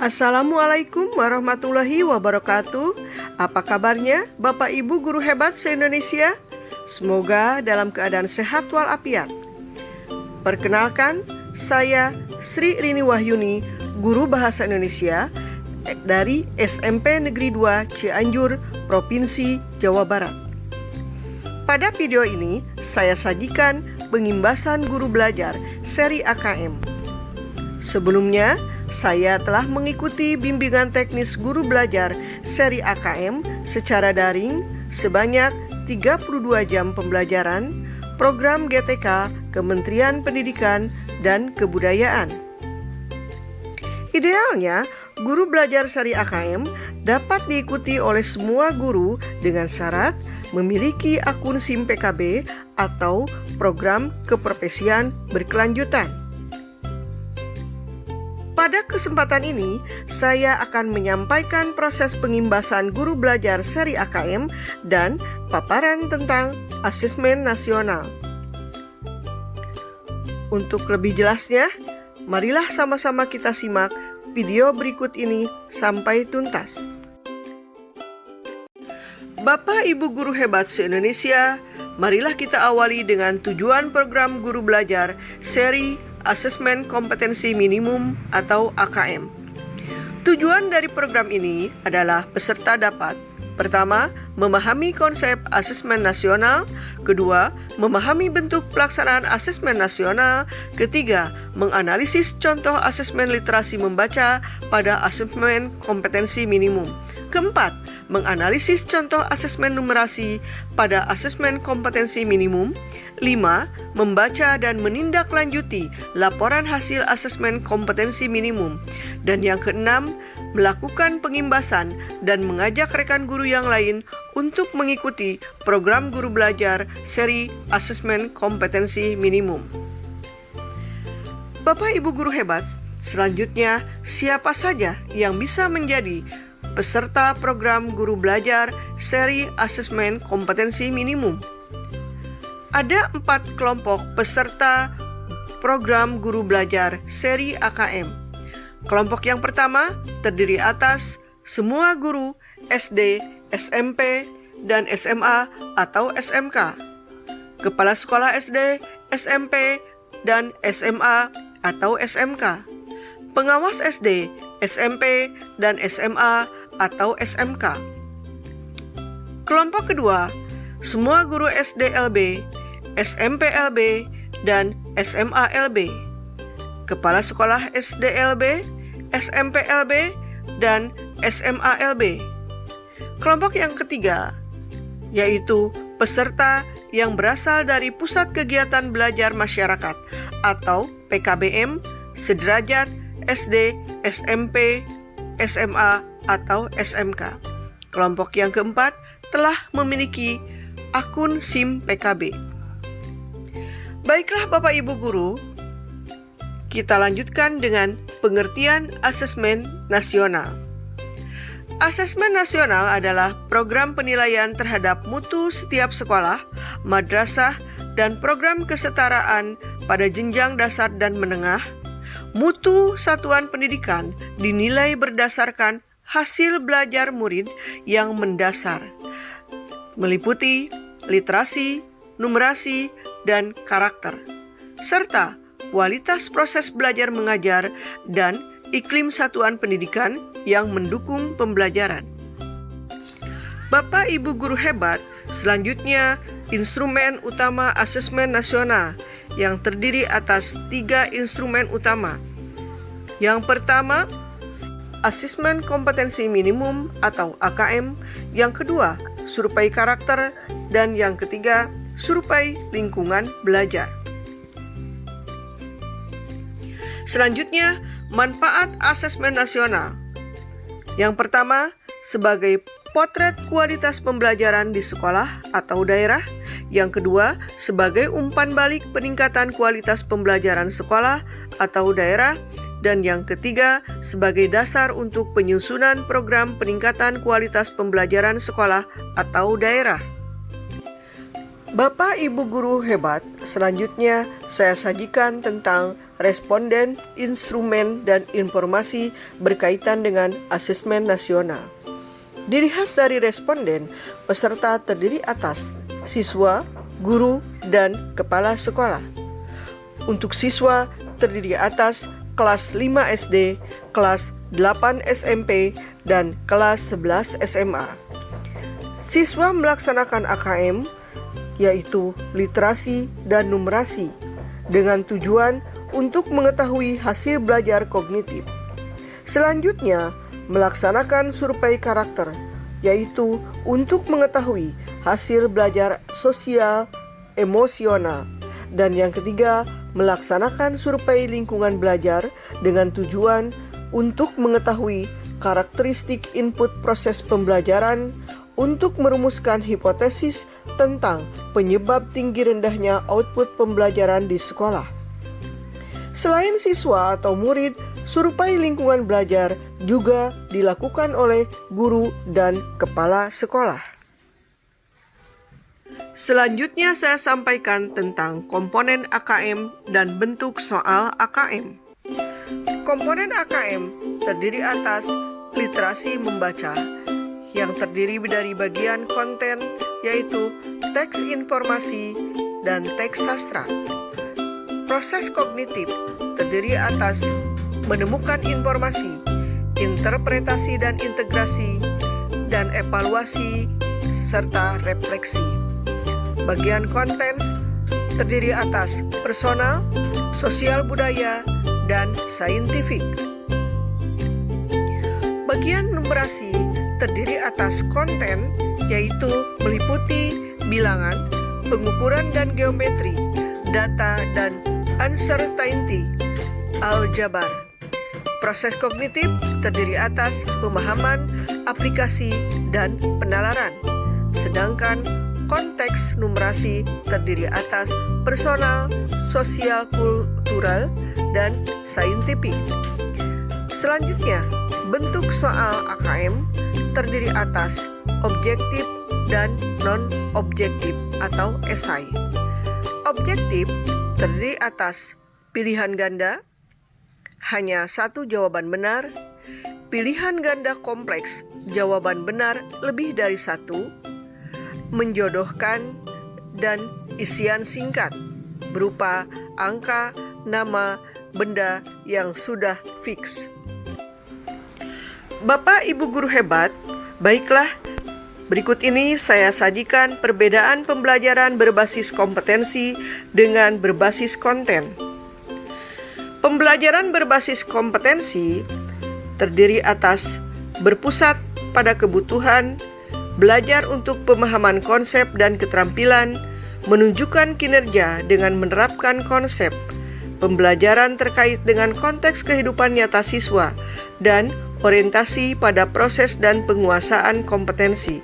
Assalamualaikum warahmatullahi wabarakatuh. Apa kabarnya Bapak Ibu guru hebat se-Indonesia? Semoga dalam keadaan sehat walafiat. Perkenalkan, saya Sri Rini Wahyuni, guru bahasa Indonesia dari SMP Negeri 2 Cianjur, Provinsi Jawa Barat. Pada video ini, saya sajikan pengimbasan guru belajar seri AKM. Sebelumnya, saya telah mengikuti bimbingan teknis guru belajar seri AKM secara daring sebanyak 32 jam pembelajaran program GTK Kementerian Pendidikan dan Kebudayaan. Idealnya, guru belajar seri AKM dapat diikuti oleh semua guru dengan syarat memiliki akun SIM PKB atau program keprofesian berkelanjutan. Pada kesempatan ini, saya akan menyampaikan proses pengimbasan guru belajar seri AKM dan paparan tentang asesmen nasional. Untuk lebih jelasnya, marilah sama-sama kita simak video berikut ini sampai tuntas. Bapak Ibu guru hebat se-Indonesia, marilah kita awali dengan tujuan program guru belajar seri Asesmen Kompetensi Minimum atau AKM. Tujuan dari program ini adalah peserta dapat: pertama, memahami konsep asesmen nasional; kedua, memahami bentuk pelaksanaan asesmen nasional; ketiga, menganalisis contoh asesmen literasi membaca pada asesmen kompetensi minimum; keempat, menganalisis contoh asesmen numerasi pada asesmen kompetensi minimum; 5. Membaca dan menindaklanjuti laporan hasil asesmen kompetensi minimum; dan yang keenam, melakukan pengimbasan dan mengajak rekan guru yang lain untuk mengikuti program guru belajar seri asesmen kompetensi minimum. Bapak Ibu guru hebat, selanjutnya siapa saja yang bisa menjadi peserta program guru belajar seri asesmen kompetensi minimum? Ada 4 kelompok peserta program guru belajar seri AKM. Kelompok yang pertama terdiri atas semua guru SD, SMP, dan SMA atau SMK, kepala sekolah SD, SMP, dan SMA atau SMK, pengawas SD, SMP, dan SMA atau SMK. Kelompok kedua, semua guru SD LB, SMP LB, dan SMA LB, kepala sekolah SD LB, SMP LB, dan SMA LB. Kelompok yang ketiga, yaitu peserta yang berasal dari Pusat Kegiatan Belajar Masyarakat atau PKBM, sederajat SD, SMP, SMA, atau SMK. Kelompok yang keempat telah memiliki akun SIM PKB. Baiklah Bapak Ibu guru, kita lanjutkan dengan pengertian asesmen nasional. Asesmen nasional adalah program penilaian terhadap mutu setiap sekolah, madrasah, dan program kesetaraan pada jenjang dasar dan menengah. Mutu satuan pendidikan dinilai berdasarkan hasil belajar murid yang mendasar, meliputi literasi, numerasi, dan karakter, serta kualitas proses belajar mengajar dan iklim satuan pendidikan yang mendukung pembelajaran. Bapak Ibu guru hebat, selanjutnya instrumen utama asesmen nasional yang terdiri atas 3 instrumen utama. Yang pertama, asesmen kompetensi minimum atau AKM; yang kedua, survei karakter; dan yang ketiga, survei lingkungan belajar. Selanjutnya, manfaat asesmen nasional. Yang pertama, sebagai potret kualitas pembelajaran di sekolah atau daerah. Yang kedua, sebagai umpan balik peningkatan kualitas pembelajaran sekolah atau daerah. Dan yang ketiga, sebagai dasar untuk penyusunan program peningkatan kualitas pembelajaran sekolah atau daerah. Bapak Ibu guru hebat, selanjutnya saya sajikan tentang responden, instrumen, dan informasi berkaitan dengan asesmen nasional. Dilihat dari responden, peserta terdiri atas siswa, guru, dan kepala sekolah. Untuk siswa terdiri atas kelas 5 SD, kelas 8 SMP, dan kelas 11 SMA. Siswa melaksanakan AKM, yaitu literasi dan numerasi, dengan tujuan untuk mengetahui hasil belajar kognitif. Selanjutnya, melaksanakan survei karakter, yaitu untuk mengetahui hasil belajar sosial, emosional. Dan yang ketiga, melaksanakan survei lingkungan belajar dengan tujuan untuk mengetahui karakteristik input proses pembelajaran, untuk merumuskan hipotesis tentang penyebab tinggi rendahnya output pembelajaran di sekolah. Selain siswa atau murid, survei lingkungan belajar juga dilakukan oleh guru dan kepala sekolah. Selanjutnya saya sampaikan tentang komponen AKM dan bentuk soal AKM. Komponen AKM terdiri atas literasi membaca, yang terdiri dari bagian konten, yaitu teks informasi dan teks sastra. Proses kognitif terdiri atas menemukan informasi, interpretasi dan integrasi, dan evaluasi, serta refleksi. Bagian konten terdiri atas personal, sosial budaya, dan saintifik. Bagian numerasi terdiri atas konten, yaitu meliputi bilangan, pengukuran dan geometri, data dan uncertainty, aljabar. Proses kognitif terdiri atas pemahaman, aplikasi, dan penalaran. Sedangkan konteks numerasi terdiri atas personal, sosial kultural, dan saintifik. Selanjutnya, bentuk soal AKM terdiri atas objektif dan non-objektif atau esai. Objektif terdiri atas pilihan ganda, hanya satu jawaban benar, pilihan ganda kompleks, jawaban benar lebih dari satu, menjodohkan, dan isian singkat berupa angka, nama, benda yang sudah fix. Bapak Ibu guru hebat, baiklah, berikut ini saya sajikan perbedaan pembelajaran berbasis kompetensi dengan berbasis konten. Pembelajaran berbasis kompetensi terdiri atas berpusat pada kebutuhan, belajar untuk pemahaman konsep dan keterampilan, menunjukkan kinerja dengan menerapkan konsep, pembelajaran terkait dengan konteks kehidupan nyata siswa, dan orientasi pada proses dan penguasaan kompetensi.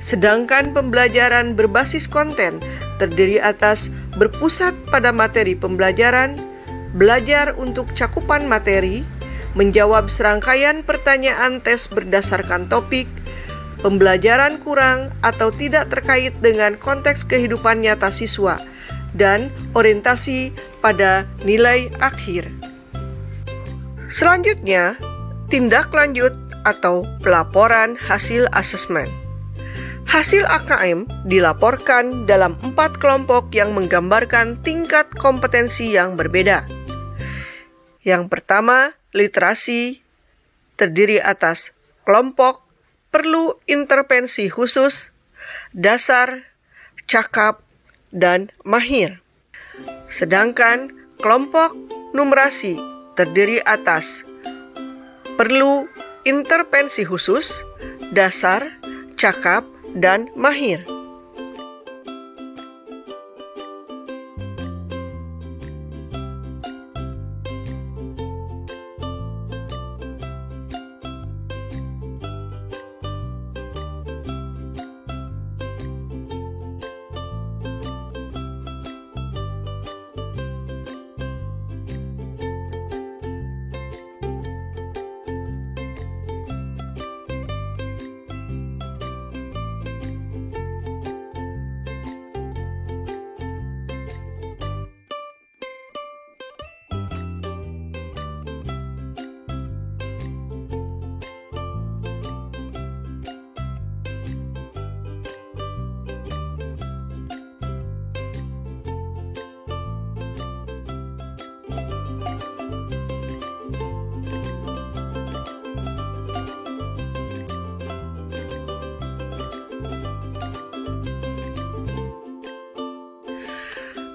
Sedangkan pembelajaran berbasis konten terdiri atas berpusat pada materi pembelajaran, belajar untuk cakupan materi, menjawab serangkaian pertanyaan tes berdasarkan topik, pembelajaran kurang atau tidak terkait dengan konteks kehidupan nyata siswa, dan orientasi pada nilai akhir. Selanjutnya, tindak lanjut atau pelaporan hasil asesmen. Hasil AKM dilaporkan dalam 4 kelompok yang menggambarkan tingkat kompetensi yang berbeda. Yang pertama, literasi terdiri atas kelompok perlu intervensi khusus, dasar, cakap, dan mahir. Sedangkan kelompok numerasi terdiri atas perlu intervensi khusus, dasar, cakap, dan mahir.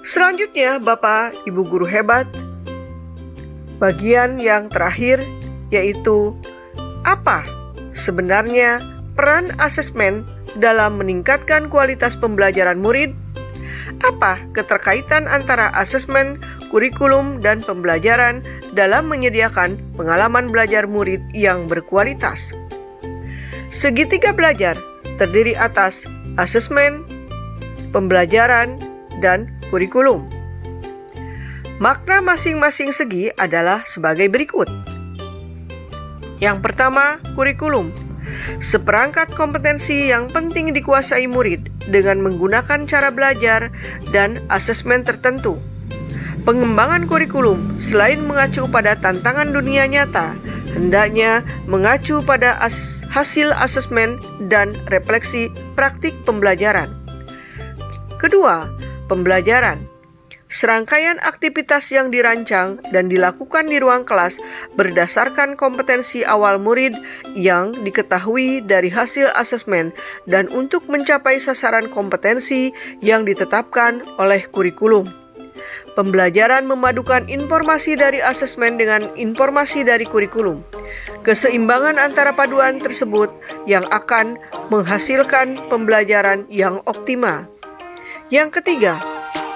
Selanjutnya, Bapak, Ibu guru hebat, bagian yang terakhir yaitu apa sebenarnya peran asesmen dalam meningkatkan kualitas pembelajaran murid? Apa keterkaitan antara asesmen, kurikulum, dan pembelajaran dalam menyediakan pengalaman belajar murid yang berkualitas? Segitiga belajar terdiri atas asesmen, pembelajaran, dan kurikulum. Makna masing-masing segi adalah sebagai berikut. Yang pertama, kurikulum. Seperangkat kompetensi yang penting dikuasai murid dengan menggunakan cara belajar dan asesmen tertentu. Pengembangan kurikulum selain mengacu pada tantangan dunia nyata, hendaknya mengacu pada hasil asesmen dan refleksi praktik pembelajaran. Kedua, pembelajaran. Serangkaian aktivitas yang dirancang dan dilakukan di ruang kelas berdasarkan kompetensi awal murid yang diketahui dari hasil asesmen dan untuk mencapai sasaran kompetensi yang ditetapkan oleh kurikulum. Pembelajaran memadukan informasi dari asesmen dengan informasi dari kurikulum. Keseimbangan antara paduan tersebut yang akan menghasilkan pembelajaran yang optimal. Yang ketiga,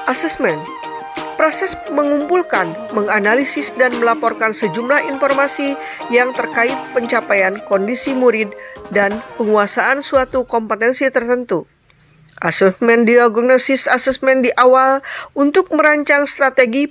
asesmen. Proses mengumpulkan, menganalisis, dan melaporkan sejumlah informasi yang terkait pencapaian kondisi murid dan penguasaan suatu kompetensi tertentu. Asesmen diagnosis asesmen di awal untuk merancang strategi